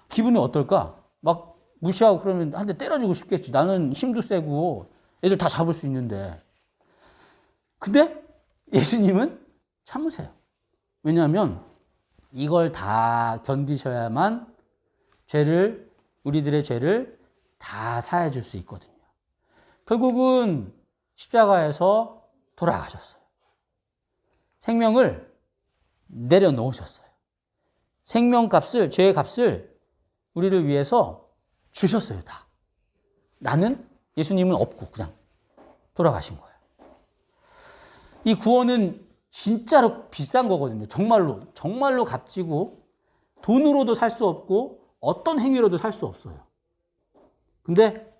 Speaker 2: 기분이 어떨까? 막 무시하고 그러면 한 대 때려주고 싶겠지. 나는 힘도 세고 애들 다 잡을 수 있는데. 근데 예수님은 참으세요. 왜냐하면 이걸 다 견디셔야만 우리들의 죄를 다 사해 줄 수 있거든요. 결국은 십자가에서 돌아가셨어요. 생명을 내려놓으셨어요. 생명값을, 죄의 값을 우리를 위해서 주셨어요, 다. 나는 예수님은 없고 그냥 돌아가신 거예요. 이 구원은 진짜로 비싼 거거든요. 정말로 값지고 돈으로도 살 수 없고 어떤 행위로도 살 수 없어요. 근데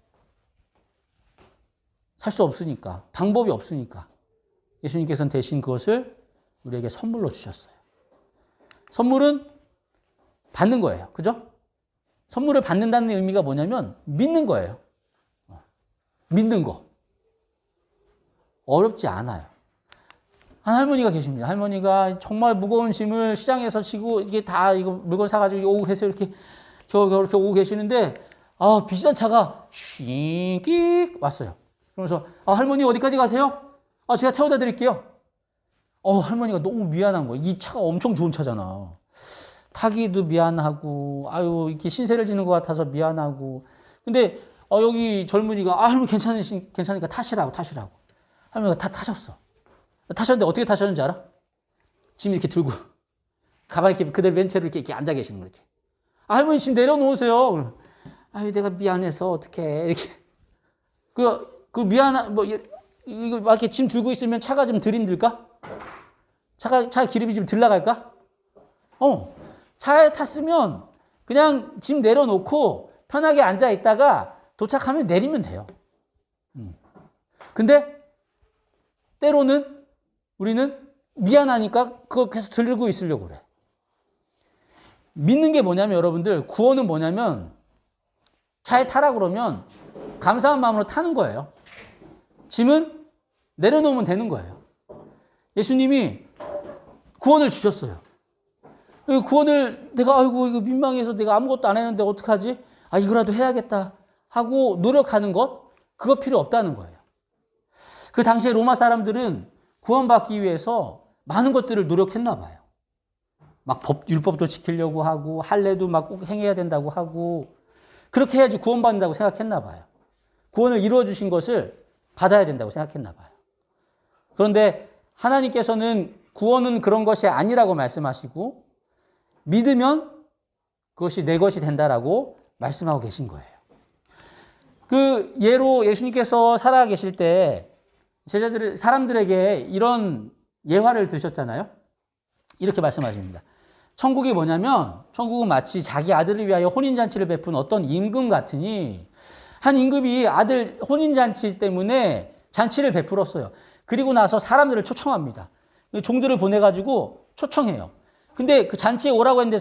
Speaker 2: 살 수 없으니까, 방법이 없으니까 예수님께서는 대신 그것을 우리에게 선물로 주셨어요. 선물은 받는 거예요. 그죠? 선물을 받는다는 의미가 뭐냐면 믿는 거예요. 믿는 거. 어렵지 않아요. 한 할머니가 계십니다. 할머니가 정말 무거운 짐을 시장에서 지고 이게 다 이거 물건 사가지고 오고 계세요. 이렇게 이렇게 오고 계시는데 비싼 차가 쉬익 왔어요. 그러면서 할머니 어디까지 가세요? 제가 태워다 드릴게요. 할머니가 너무 미안한 거예요. 이 차가 엄청 좋은 차잖아. 타기도 미안하고 이렇게 신세를 지는 것 같아서 미안하고. 근데 여기 젊은이가 할머니 괜찮으니까 타시라고. 할머니가 다 타셨어. 타셨는데 어떻게 타셨는지 알아? 짐 이렇게 들고 가방 이렇게 그대로 맨 채로 이렇게 앉아 계시는 거 이렇게. 할머니 짐 내려놓으세요. 내가 미안해서 어떡해 이렇게. 그 미안한 이거 막 이렇게 짐 들고 있으면 차가 좀 덜 힘들까? 차 기름이 좀 덜 나갈까? 차에 탔으면 그냥 짐 내려놓고 편하게 앉아 있다가 도착하면 내리면 돼요. 근데 때로는 우리는 미안하니까 그걸 계속 들고 있으려고 그래. 믿는 게 뭐냐면 여러분들, 구원은 뭐냐면 차에 타라 그러면 감사한 마음으로 타는 거예요. 짐은 내려놓으면 되는 거예요. 예수님이 구원을 주셨어요. 구원을 내가 이거 민망해서 내가 아무것도 안 했는데 어떡하지? 이거라도 해야겠다 하고 노력하는 것, 그거 필요 없다는 거예요. 그 당시에 로마 사람들은 구원받기 위해서 많은 것들을 노력했나 봐요. 막 율법도 지키려고 하고 할례도 막 꼭 행해야 된다고 하고 그렇게 해야지 구원받는다고 생각했나 봐요. 구원을 이루어 주신 것을 받아야 된다고 생각했나 봐요. 그런데 하나님께서는 구원은 그런 것이 아니라고 말씀하시고 믿으면 그것이 내 것이 된다라고 말씀하고 계신 거예요. 그 예로 예수님께서 살아계실 때 사람들에게 이런 예화를 드셨잖아요. 이렇게 말씀하십니다. 천국이 뭐냐면 천국은 마치 자기 아들을 위하여 혼인잔치를 베푼 어떤 임금 같으니 한 임금이 아들 혼인잔치 때문에 잔치를 베풀었어요. 그리고 나서 사람들을 초청합니다. 종들을 보내가지고 초청해요. 근데 그 잔치에 오라고 했는데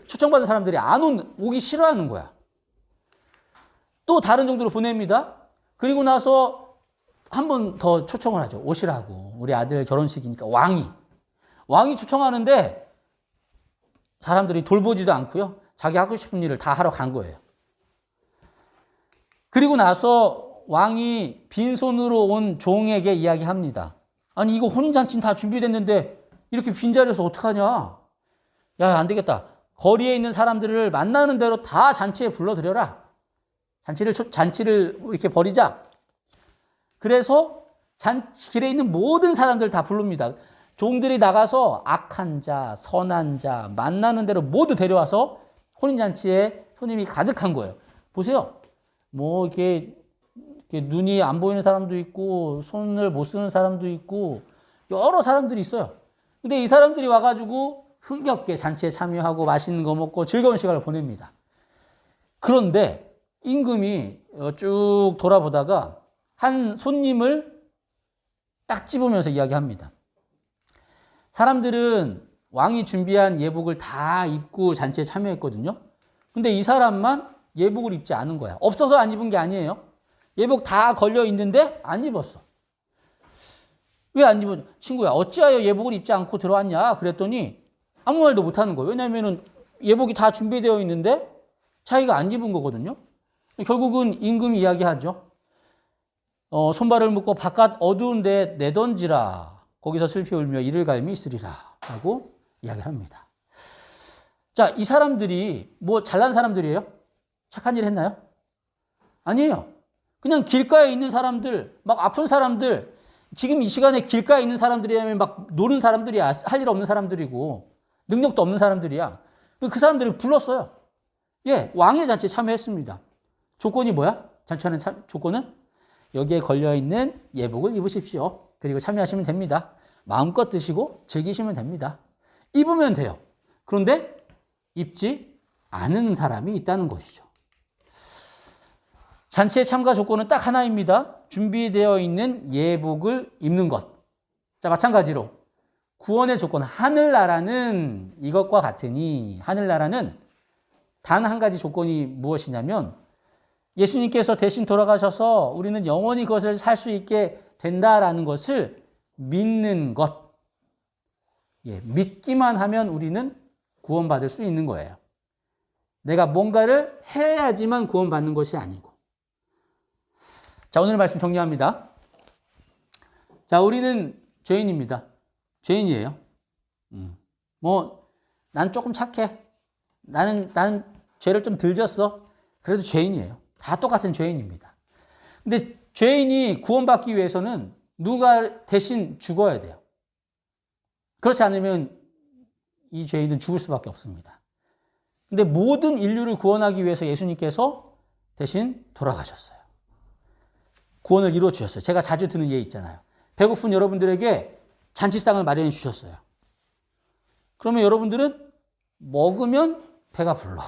Speaker 2: 초청받은 사람들이 오기 싫어하는 거야. 또 다른 종들을 보냅니다. 그리고 나서 한 번 더 초청을 하죠. 오시라고. 우리 아들 결혼식이니까 왕이 초청하는데 사람들이 돌보지도 않고요. 자기 하고 싶은 일을 다 하러 간 거예요. 그리고 나서 왕이 빈손으로 온 종에게 이야기합니다. 이거 혼인잔치는 다 준비됐는데 이렇게 빈자리에서 어떡하냐. 야, 안 되겠다. 거리에 있는 사람들을 만나는 대로 다 잔치에 불러들여라. 잔치를 이렇게 벌이자. 그래서 길에 있는 모든 사람들 다 부릅니다. 종들이 나가서 악한 자, 선한 자, 만나는 대로 모두 데려와서 혼인잔치에 손님이 가득한 거예요. 보세요. 이렇게 눈이 안 보이는 사람도 있고, 손을 못 쓰는 사람도 있고, 여러 사람들이 있어요. 근데 이 사람들이 와가지고 흥겹게 잔치에 참여하고 맛있는 거 먹고 즐거운 시간을 보냅니다. 그런데 임금이 쭉 돌아보다가 한 손님을 딱 집으면서 이야기합니다. 사람들은 왕이 준비한 예복을 다 입고 잔치에 참여했거든요. 근데 이 사람만 예복을 입지 않은 거야. 없어서 안 입은 게 아니에요. 예복 다 걸려 있는데 안 입었어. 왜 안 입었냐? 친구야, 어찌하여 예복을 입지 않고 들어왔냐? 그랬더니 아무 말도 못 하는 거예요. 왜냐면은 예복이 다 준비되어 있는데 자기가 안 입은 거거든요. 결국은 임금이 이야기하죠. 손발을 묶고 바깥 어두운 데 내던지라. 거기서 슬피 울며 이를 갈미 있으리라. 라고 이야기합니다. 자, 이 사람들이 뭐 잘난 사람들이에요? 착한 일 했나요? 아니에요. 그냥 길가에 있는 사람들, 막 아픈 사람들, 지금 이 시간에 길가에 있는 사람들이라면 막 노는 사람들이야. 할 일 없는 사람들이고 능력도 없는 사람들이야. 그 사람들을 불렀어요. 예, 왕의 잔치에 참여했습니다. 조건이 뭐야? 잔치하는 조건은 여기에 걸려있는 예복을 입으십시오. 그리고 참여하시면 됩니다. 마음껏 드시고 즐기시면 됩니다. 입으면 돼요. 그런데 입지 않은 사람이 있다는 것이죠. 잔치의 참가 조건은 딱 하나입니다. 준비되어 있는 예복을 입는 것. 자, 마찬가지로 구원의 조건, 하늘나라는 이것과 같으니, 하늘나라는 단 한 가지 조건이 무엇이냐면 예수님께서 대신 돌아가셔서 우리는 영원히 그것을 살 수 있게 된다라는 것을 믿는 것. 예, 믿기만 하면 우리는 구원받을 수 있는 거예요. 내가 뭔가를 해야지만 구원받는 것이 아니고. 자, 오늘 말씀 정리합니다. 자, 우리는 죄인입니다. 죄인이에요. 난 조금 착해. 나는 죄를 좀 덜 졌어. 그래도 죄인이에요. 다 똑같은 죄인입니다. 근데 죄인이 구원받기 위해서는 누가 대신 죽어야 돼요. 그렇지 않으면 이 죄인은 죽을 수밖에 없습니다. 근데 모든 인류를 구원하기 위해서 예수님께서 대신 돌아가셨어요. 구원을 이루어 주셨어요. 제가 자주 드는 예의 있잖아요. 배고픈 여러분들에게 잔치상을 마련해 주셨어요. 그러면 여러분들은 먹으면 배가 불러.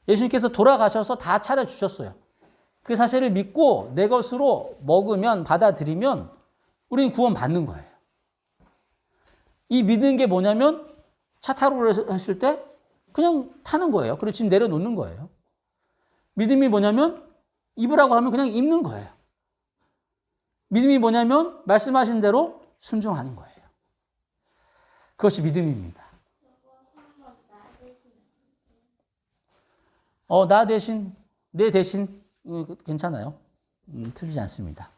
Speaker 2: 예수님께서 돌아가셔서 다 차려주셨어요. 그 사실을 믿고 내 것으로 먹으면, 받아들이면 우리는 구원받는 거예요. 이 믿는 게 뭐냐면 차 타러 했을 때 그냥 타는 거예요. 그리고 지금 내려놓는 거예요. 믿음이 뭐냐면 입으라고 하면 그냥 입는 거예요. 믿음이 뭐냐면 말씀하신 대로 순종하는 거예요. 그것이 믿음입니다. 나 대신, 내 대신 괜찮아요. 틀리지 않습니다.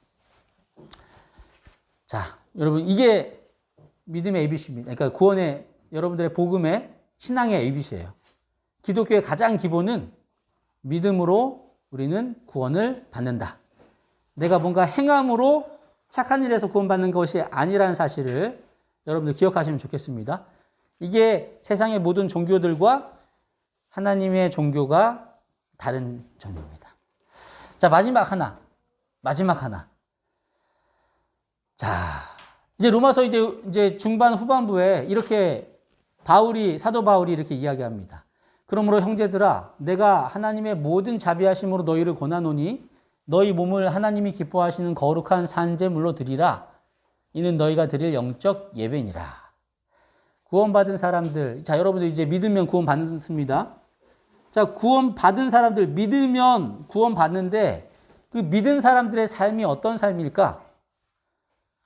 Speaker 2: 자, 여러분 이게 믿음의 ABC입니다. 그러니까 구원의 여러분들의 복음의 신앙의 ABC예요. 기독교의 가장 기본은 믿음으로 우리는 구원을 받는다. 내가 뭔가 행함으로 착한 일에서 구원받는 것이 아니라는 사실을 여러분들 기억하시면 좋겠습니다. 이게 세상의 모든 종교들과 하나님의 종교가 다른 점입니다. 자, 마지막 하나. 자, 이제 로마서 이제 중반 후반부에 이렇게 사도 바울이 이렇게 이야기합니다. 그러므로 형제들아, 내가 하나님의 모든 자비하심으로 너희를 권하노니 너희 몸을 하나님이 기뻐하시는 거룩한 산제물로 드리라. 이는 너희가 드릴 영적 예배니라. 구원받은 사람들, 자, 여러분들 이제 믿으면 구원받습니다. 자, 구원받은 사람들, 믿으면 구원받는데 그 믿은 사람들의 삶이 어떤 삶일까?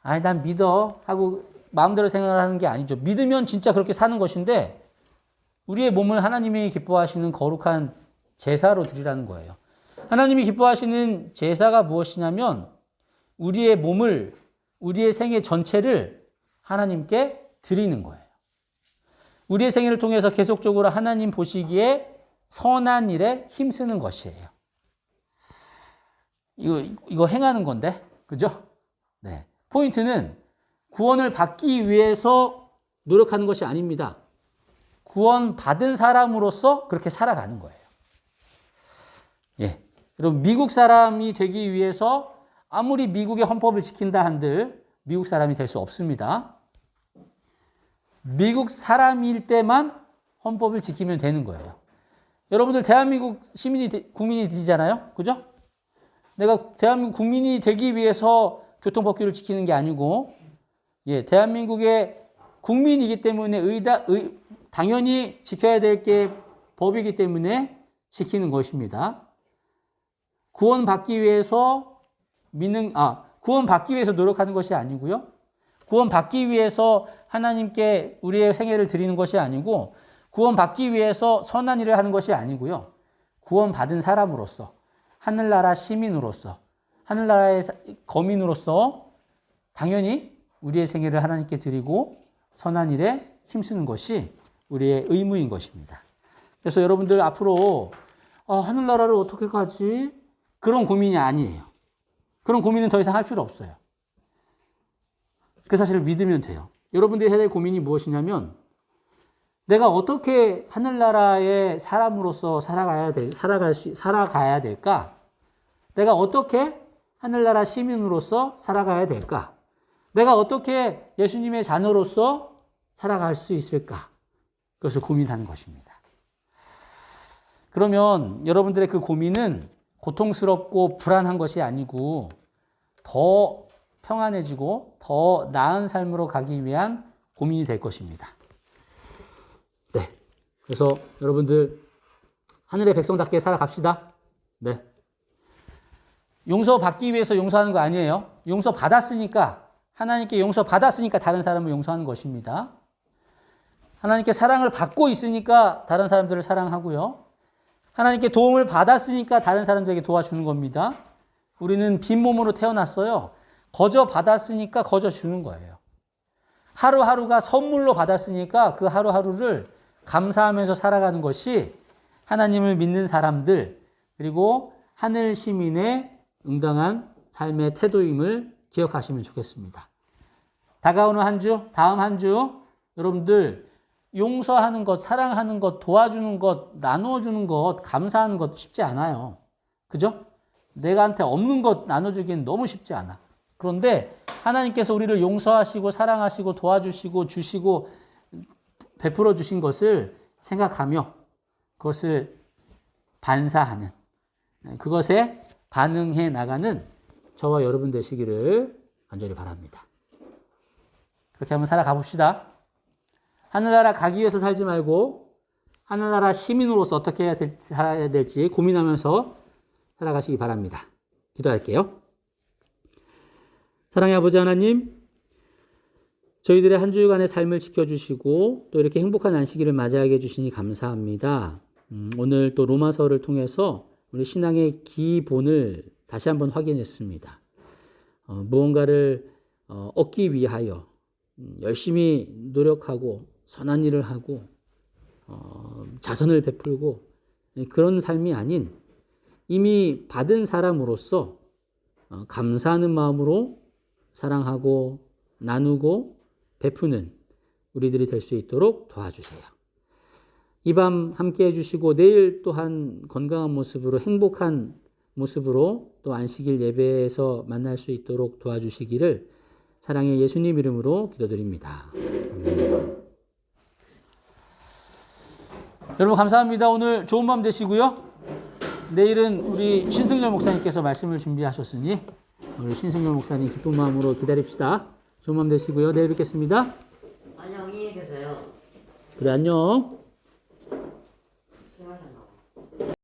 Speaker 2: 아니, 난 믿어 하고 마음대로 생각을 하는 게 아니죠. 믿으면 진짜 그렇게 사는 것인데 우리의 몸을 하나님이 기뻐하시는 거룩한 제사로 드리라는 거예요. 하나님이 기뻐하시는 제사가 무엇이냐면 우리의 몸을, 우리의 생애 전체를 하나님께 드리는 거예요. 우리의 생애를 통해서 계속적으로 하나님 보시기에 선한 일에 힘쓰는 것이에요. 이거 행하는 건데, 그죠? 네. 포인트는 구원을 받기 위해서 노력하는 것이 아닙니다. 구원받은 사람으로서 그렇게 살아가는 거예요. 예. 여러분, 미국 사람이 되기 위해서 아무리 미국의 헌법을 지킨다 한들 미국 사람이 될 수 없습니다. 미국 사람일 때만 헌법을 지키면 되는 거예요. 여러분들 대한민국 국민이 되잖아요. 그죠? 내가 대한민국 국민이 되기 위해서 교통법규를 지키는 게 아니고, 예, 대한민국의 국민이기 때문에 당연히 지켜야 될 게 법이기 때문에 지키는 것입니다. 구원받기 위해서 구원받기 위해서 노력하는 것이 아니고요. 구원받기 위해서 하나님께 우리의 생애를 드리는 것이 아니고, 구원받기 위해서 선한 일을 하는 것이 아니고요. 구원받은 사람으로서, 하늘나라 시민으로서, 하늘나라의 거민으로서 당연히 우리의 생애를 하나님께 드리고 선한 일에 힘쓰는 것이 우리의 의무인 것입니다. 그래서 여러분들 앞으로 하늘나라를 어떻게 가지? 그런 고민이 아니에요. 그런 고민은 더 이상 할 필요 없어요. 그 사실을 믿으면 돼요. 여러분들이 해야 될 고민이 무엇이냐면, 내가 어떻게 하늘나라의 사람으로서 살아가야 될까? 내가 어떻게 하늘나라 시민으로서 살아가야 될까? 내가 어떻게 예수님의 자녀로서 살아갈 수 있을까? 그것을 고민하는 것입니다. 그러면 여러분들의 그 고민은 고통스럽고 불안한 것이 아니고 더 평안해지고 더 나은 삶으로 가기 위한 고민이 될 것입니다. 네. 그래서 여러분들 하늘의 백성답게 살아갑시다. 네. 용서받기 위해서 용서하는 거 아니에요. 용서받았으니까, 하나님께 용서받았으니까 다른 사람을 용서하는 것입니다. 하나님께 사랑을 받고 있으니까 다른 사람들을 사랑하고요. 하나님께 도움을 받았으니까 다른 사람들에게 도와주는 겁니다. 우리는 빈 몸으로 태어났어요. 거저 받았으니까 거저 주는 거예요. 하루하루가 선물로 받았으니까 그 하루하루를 감사하면서 살아가는 것이 하나님을 믿는 사람들, 그리고 하늘 시민의 응당한 삶의 태도임을 기억하시면 좋겠습니다. 다가오는 한 주, 다음 한 주, 여러분들 용서하는 것, 사랑하는 것, 도와주는 것, 나누어주는 것, 감사하는 것 쉽지 않아요. 그죠? 내가한테 없는 것 나눠주기엔 너무 쉽지 않아. 그런데 하나님께서 우리를 용서하시고 사랑하시고 도와주시고 주시고 베풀어 주신 것을 생각하며 그것을 반사하는, 그것에 반응해 나가는 저와 여러분 되시기를 간절히 바랍니다. 그렇게 한번 살아가 봅시다. 하늘나라 가기 위해서 살지 말고 하늘나라 시민으로서 어떻게 살아야 될지 고민하면서 살아가시기 바랍니다. 기도할게요. 사랑의 아버지 하나님, 저희들의 한 주간의 삶을 지켜주시고 또 이렇게 행복한 안식일을 맞이하게 해주시니 감사합니다. 오늘 또 로마서를 통해서 우리 신앙의 기본을 다시 한번 확인했습니다. 무언가를 얻기 위하여 열심히 노력하고 선한 일을 하고 자선을 베풀고 그런 삶이 아닌 이미 받은 사람으로서 감사하는 마음으로 사랑하고 나누고 베푸는 우리들이 될 수 있도록 도와주세요. 이 밤 함께 해주시고 내일 또한 건강한 모습으로 행복한 모습으로 또 안식일 예배에서 만날 수 있도록 도와주시기를 사랑의 예수님 이름으로 기도드립니다. 아멘. 여러분 감사합니다. 오늘 좋은 밤 되시고요. 내일은 우리 신승열 목사님께서 말씀을 준비하셨으니 우리 신승열 목사님 기쁜 마음으로 기다립시다. 좋은 밤 되시고요. 내일 뵙겠습니다.
Speaker 1: 안녕히 계세요.
Speaker 2: 그래 안녕.